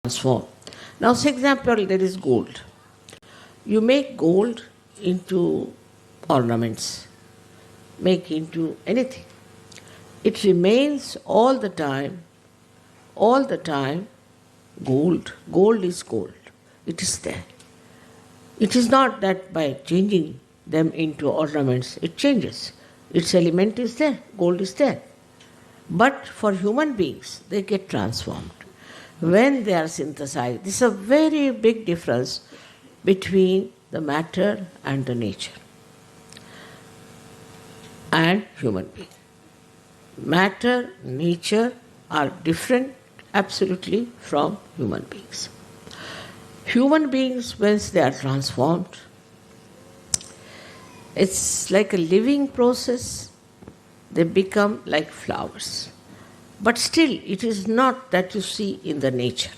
transform. Now, for example, there is gold. You make gold into ornaments, make into anything. It remains all the time, gold. Gold is gold. It is there. It is not that by changing them into ornaments, it changes. Its element is there, gold is there. But for human beings, they get transformed when they are synthesized. This is a very big difference between the matter and the nature and human being. Matter, nature are different absolutely from human beings. Human beings, once they are transformed, it's like a living process. They become like flowers. But still, it is not that you see in the nature.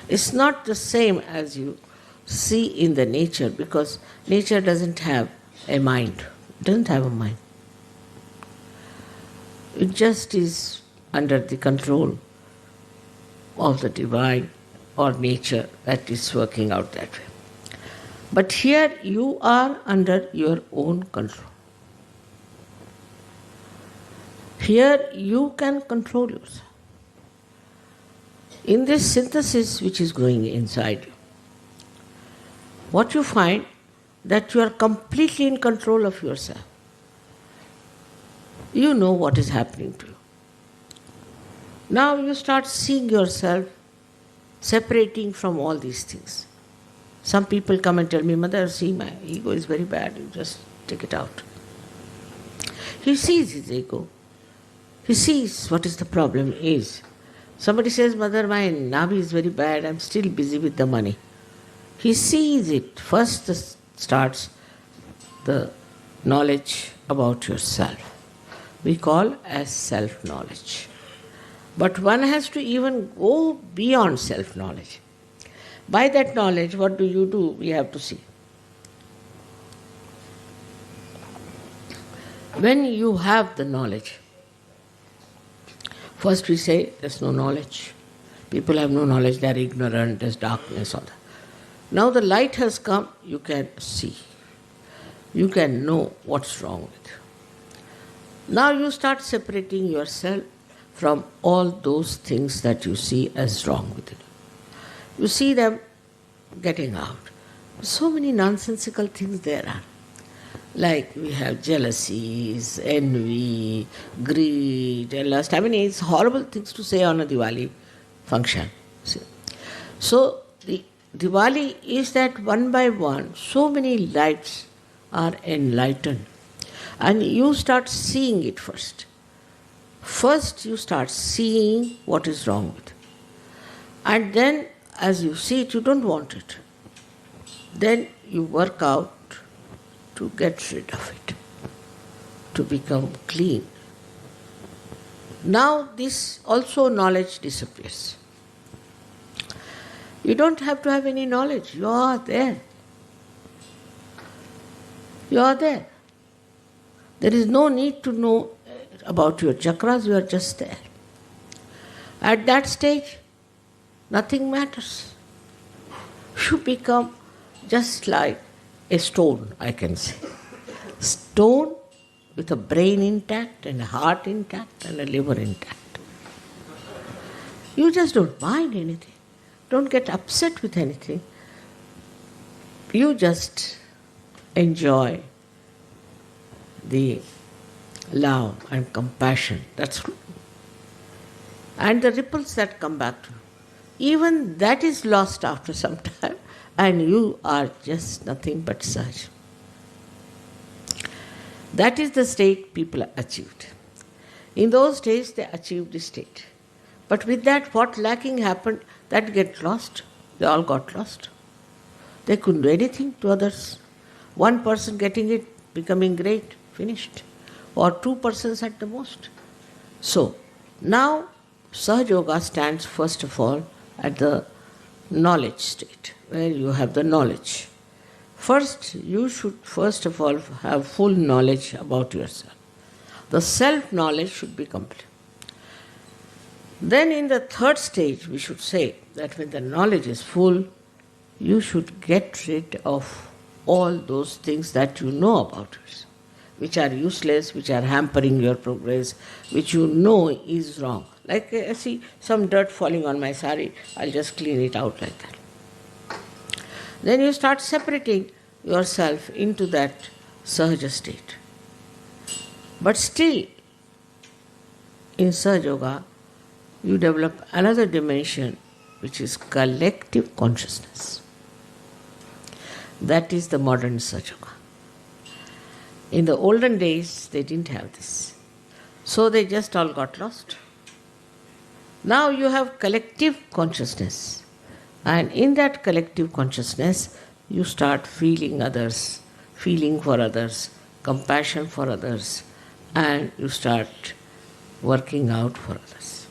It's not the same as you see in the nature, because nature doesn't have a mind. It doesn't have a mind. It just is under the control of the divine or nature that is working out that way. But here you are under your own control. Here you can control yourself. In this synthesis which is going inside you, what you find that you are completely in control of yourself. You know what is happening to you. Now you start seeing yourself separating from all these things. Some people come and tell me, Mother, see, my ego is very bad, you just take it out. He sees his ego. He sees what is the problem is. Somebody says, Mother, my navi is very bad, I'm still busy with the money. He sees it. First starts the knowledge about yourself. We call as self-knowledge. But one has to even go beyond self-knowledge. By that knowledge, what do? We have to see. When you have the knowledge, first we say there's no knowledge. People have no knowledge, they are ignorant, there's darkness, all that. Now the light has come, you can see. You can know what's wrong with you. Now you start separating yourself from all those things that you see as wrong with you. You see them getting out. So many nonsensical things there are. Like we have jealousies, envy, greed, and lust. I mean, it's horrible things to say on a Diwali function. See? So the Diwali is that one by one, so many lights are enlightened. And you start seeing it first. First you start seeing what is wrong with it. And then as you see it, you don't want it. Then you work out to get rid of it, to become clean. Now this also knowledge disappears. You don't have to have any knowledge. You are there. You are there. There is no need to know about your chakras, you are just there. At that stage, nothing matters. You become just like a stone, I can say. Stone with a brain intact and a heart intact and a liver intact. You just don't mind anything. Don't get upset with anything. You just enjoy the love and compassion. That's true. And the ripples that come back to you. Even that is lost after some time, and you are just nothing but such. That is the state people achieved. In those days, they achieved the state. But with that, what lacking happened, that get lost. They all got lost. They couldn't do anything to others. One person getting it, becoming great, finished. Or two persons at the most. So, now Sahaja Yoga stands first of all at the knowledge state, where you have the knowledge. First, you should first of all have full knowledge about yourself. The self-knowledge should be complete. Then in the third stage, we should say that when the knowledge is full, you should get rid of all those things that you know about it, which are useless, which are hampering your progress, which you know is wrong. Like I see some dirt falling on my sari, I'll just clean it out like that. Then you start separating yourself into that Sahaja state. But still, in Sahaja Yoga, you develop another dimension which is collective consciousness. That is the modern Sahaja Yoga. In the olden days, they didn't have this. So they just all got lost. Now you have collective consciousness. And in that collective consciousness, you start feeling others, feeling for others, compassion for others, and you start working out for others.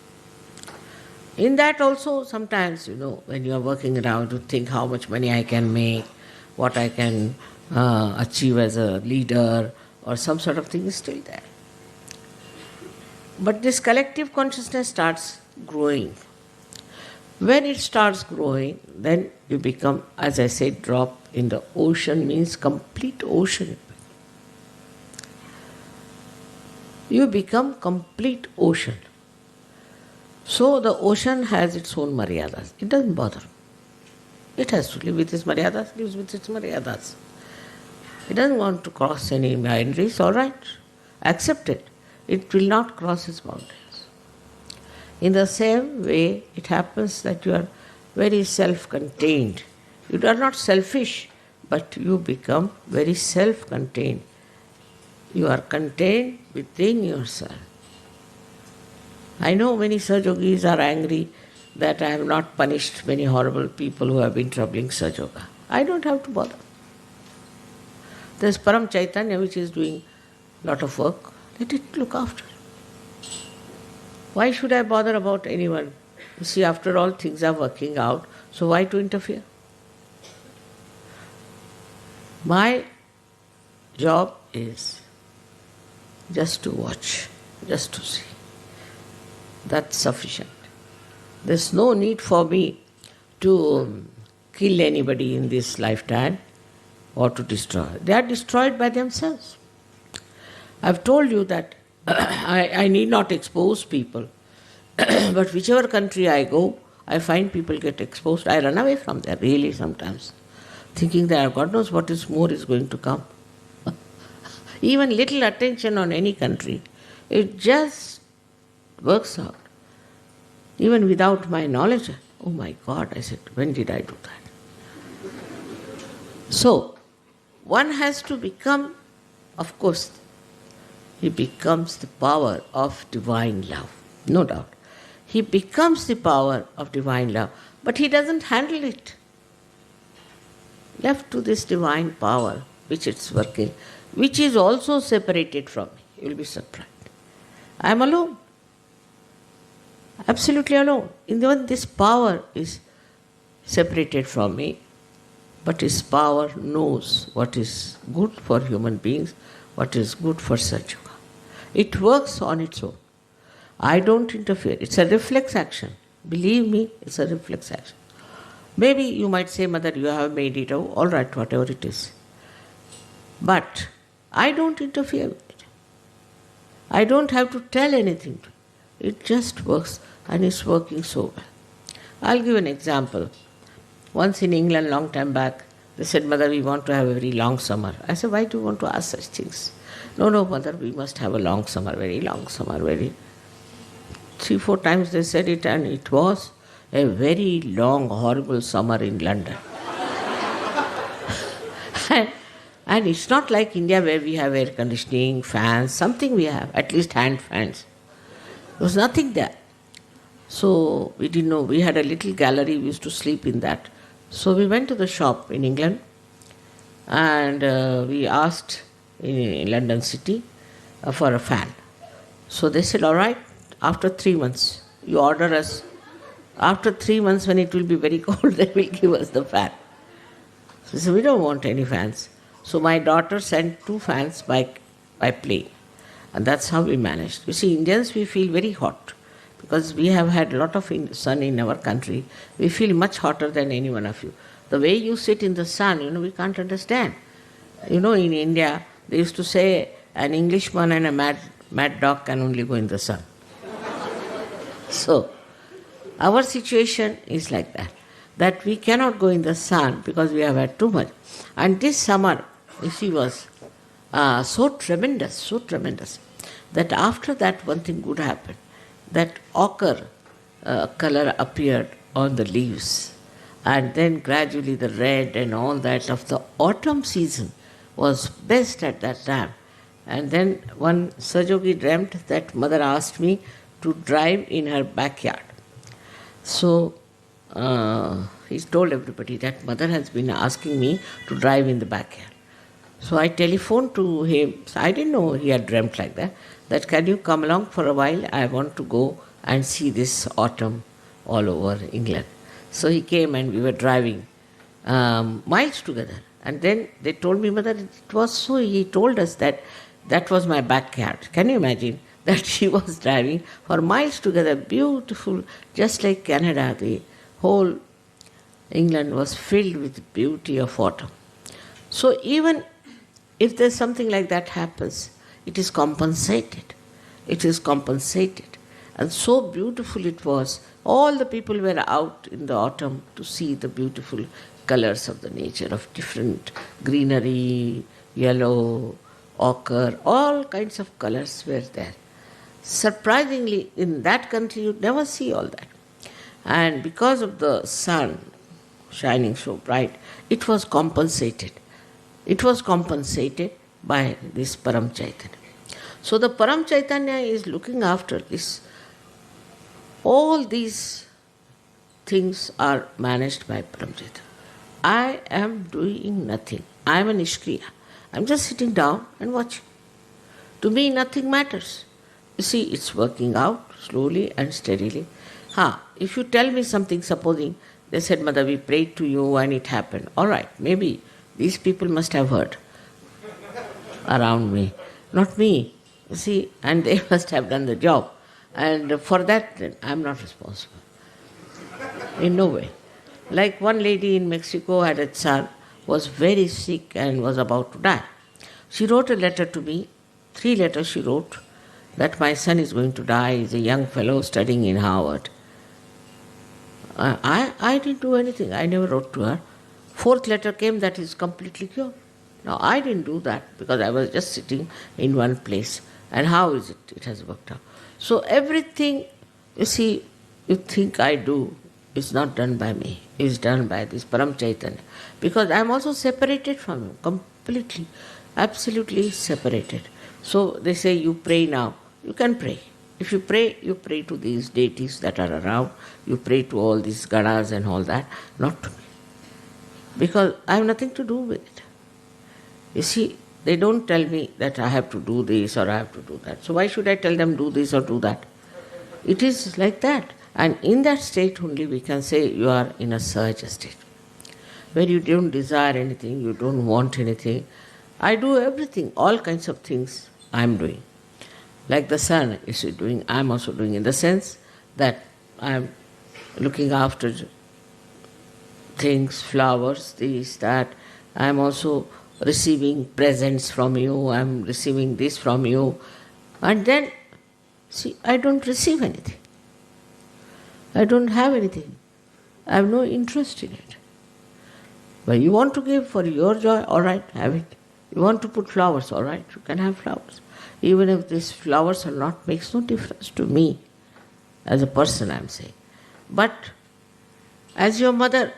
In that also, sometimes, when you are working around, you think how much money I can make, what I can achieve as a leader, or some sort of thing is still there. But this collective consciousness starts growing. When it starts growing, then you become, as I said, drop in the ocean means complete ocean. You become complete ocean. So the ocean has its own maryadas. It doesn't bother. It has to live with its maryadas, lives with its maryadas. It doesn't want to cross any boundaries, all right. Accept it. It will not cross its boundaries. In the same way, it happens that you are very self-contained. You are not selfish, but you become very self-contained. You are contained within yourself. I know many Sahaja Yogis are angry that I have not punished many horrible people who have been troubling Sahaja Yoga. I don't have to bother. There's Param Chaitanya which is doing a lot of work. Let it look after. Why should I bother about anyone? You see, after all, things are working out, so why to interfere? My job is just to watch, just to see. That's sufficient. There's no need for me to kill anybody in this lifetime or to destroy. They are destroyed by themselves. I've told you that I need not expose people. But whichever country I go, I find people get exposed. I run away from there, really, sometimes, thinking that God knows what is more is going to come. Even little attention on any country, it just works out. Even without my knowledge, oh my God, I said, when did I do that? So, one has to become, of course, he becomes the power of divine love, no doubt. He becomes the power of divine love, but he doesn't handle it. Left to this divine power, which it's working, which is also separated from me. You'll be surprised. I am alone. Absolutely alone. Even this power is separated from me, but his power knows what is good for human beings, what is good for Sahaja Yoga. It works on its own. I don't interfere. It's a reflex action. Believe me, it's a reflex action. Maybe you might say, Mother, you have made it, all right, whatever it is. But I don't interfere with it. I don't have to tell anything. It just works, and it's working so well. I'll give an example. Once in England, long time back, they said, Mother, we want to have a very long summer. I said, why do you want to ask such things? No, Mother, we must have a long summer, very long summer, very... 3-4 times they said it, and it was a very long, horrible summer in London. And it's not like India where we have air conditioning, fans, something we have, at least hand fans. There was nothing there. So we didn't know. We had a little gallery, we used to sleep in that. So we went to the shop in England and we asked in London city for a fan. So they said, all right, after 3 months, you order us. After 3 months, when it will be very cold, they will give us the fan. So they said, we don't want any fans. So my daughter sent 2 fans by plane. And that's how we managed. You see, Indians, we feel very hot. because we have had a lot of sun in our country. We feel much hotter than any one of you. The way you sit in the sun, we can't understand. In India, they used to say an Englishman and a mad dog can only go in the sun. So, our situation is like that we cannot go in the sun because we have had too much. And this summer, was so tremendous, that after that one thing good happened, that ochre color appeared on the leaves, and then gradually the red and all that of the autumn season was best at that time. And then one Sajogi dreamt that mother asked me to drive in her backyard. So he told everybody that mother has been asking me to drive in the backyard. So I telephoned to him. So I didn't know he had dreamt like that can you come along for a while? I want to go and see this autumn all over England. So he came and we were driving miles together. And then they told me, mother, it was so, he told us that was my backyard. Can you imagine that she was driving for miles together, beautiful, just like Canada. The whole England was filled with beauty of autumn. So even if there's something like that happens, it is compensated. It is compensated. And so beautiful it was. All the people were out in the autumn to see the beautiful colors of the nature, of different greenery, yellow, ochre, all kinds of colors were there. Surprisingly, in that country you'd never see all that. And because of the sun shining so bright, it was compensated. It was compensated by this Param Chaitanya. So the Param Chaitanya is looking after this. All these things are managed by Param Chaitanya. I am doing nothing. I am a Nishkriya. I am just sitting down and watching. To me, nothing matters. You see, it's working out slowly and steadily. If you tell me something, supposing they said, Mother, we prayed to you and it happened. All right, maybe these people must have heard around me. Not me. You see, and they must have done the job. And for that, I am not responsible. In no way. Like one lady in Mexico had a son, was very sick and was about to die. She wrote a letter to me, 3 letters she wrote, that my son is going to die, he's a young fellow studying in Harvard. I didn't do anything, I never wrote to her. 4th letter came that he's completely cured. Now I didn't do that because I was just sitting in one place. And how is it? It has worked out. So everything, you see, you think I do, is not done by me, is done by this Param Chaitanya. Because I am also separated from him, completely, absolutely separated. So they say, you pray now. You can pray. If you pray to these deities that are around, you pray to all these ganas and all that, not to me. Because I have nothing to do with it. You see, they don't tell me that I have to do this or I have to do that. So why should I tell them do this or do that? It is like that. And in that state only we can say you are in a sahaja state, where you don't desire anything, you don't want anything. I do everything, all kinds of things I am doing. Like the sun is doing, I am also doing, in the sense that I am looking after things, flowers, this, that. I am also receiving presents from you, I am receiving this from you. And then, see, I don't receive anything. I don't have anything. I have no interest in it. But you want to give for your joy, all right, have it. You want to put flowers, all right, you can have flowers. Even if these flowers are not, makes no difference to me. As a person, I am saying. But as your mother,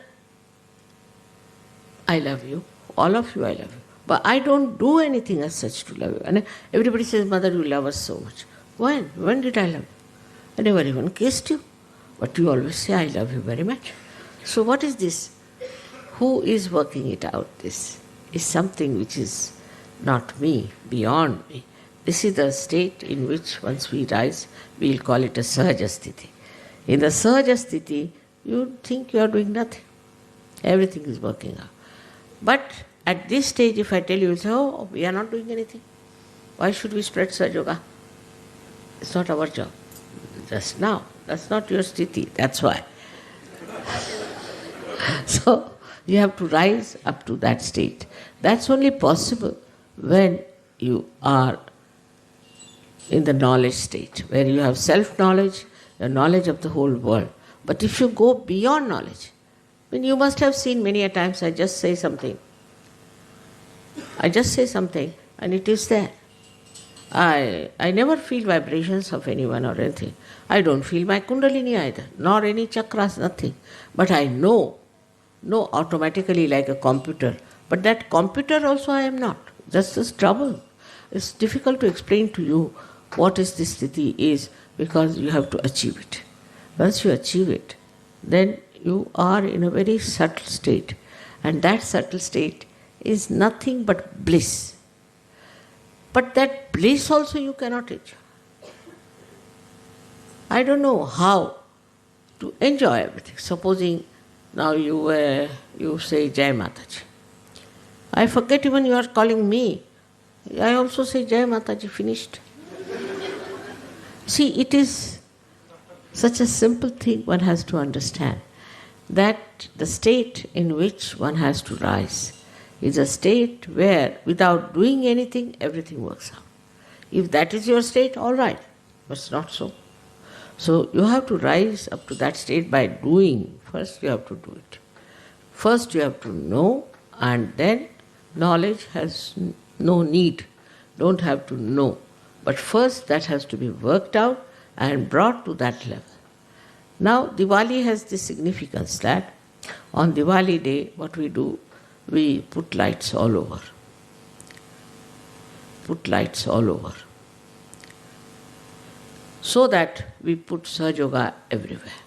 I love you. All of you, I love you. But I don't do anything as such to love you. And everybody says, Mother, you love us so much. When? When did I love you? I never even kissed you. But you always say, I love you very much. So what is this? Who is working it out? This is something which is not me, beyond me. This is the state in which once we rise, we will call it a sahaja sthiti. In the sahaja sthiti, you think you are doing nothing. Everything is working out. But at this stage, if I tell you, you say, oh, we are not doing anything. Why should we spread Sahaja Yoga? It's not our job. Just now. That's not your sthiti, that's why. So you have to rise up to that state. That's only possible when you are in the knowledge state, where you have self-knowledge, the knowledge of the whole world. But if you go beyond knowledge, you must have seen many a times I just say something and it is there. I never feel vibrations of anyone or anything. I don't feel my kundalini either, nor any chakras, nothing. But I know automatically like a computer. But that computer also I am not. That's the trouble. It's difficult to explain to you what is this sthiti is, because you have to achieve it. Once you achieve it, then you are in a very subtle state. And that subtle state is nothing but bliss. But that bliss also you cannot enjoy. I don't know how to enjoy everything. Supposing now you say Jai Mataji. I forget even you are calling me. I also say Jai Mataji, finished. See, it is such a simple thing one has to understand, that the state in which one has to rise is a state where without doing anything, everything works out. If that is your state, all right, but it's not so. So you have to rise up to that state by doing. First you have to do it. First you have to know, and then knowledge has no need. Don't have to know. But first that has to be worked out and brought to that level. Now Diwali has this significance that on Diwali day what we do, we put lights all over. Put lights all over. So that we put Sahaja Yoga everywhere.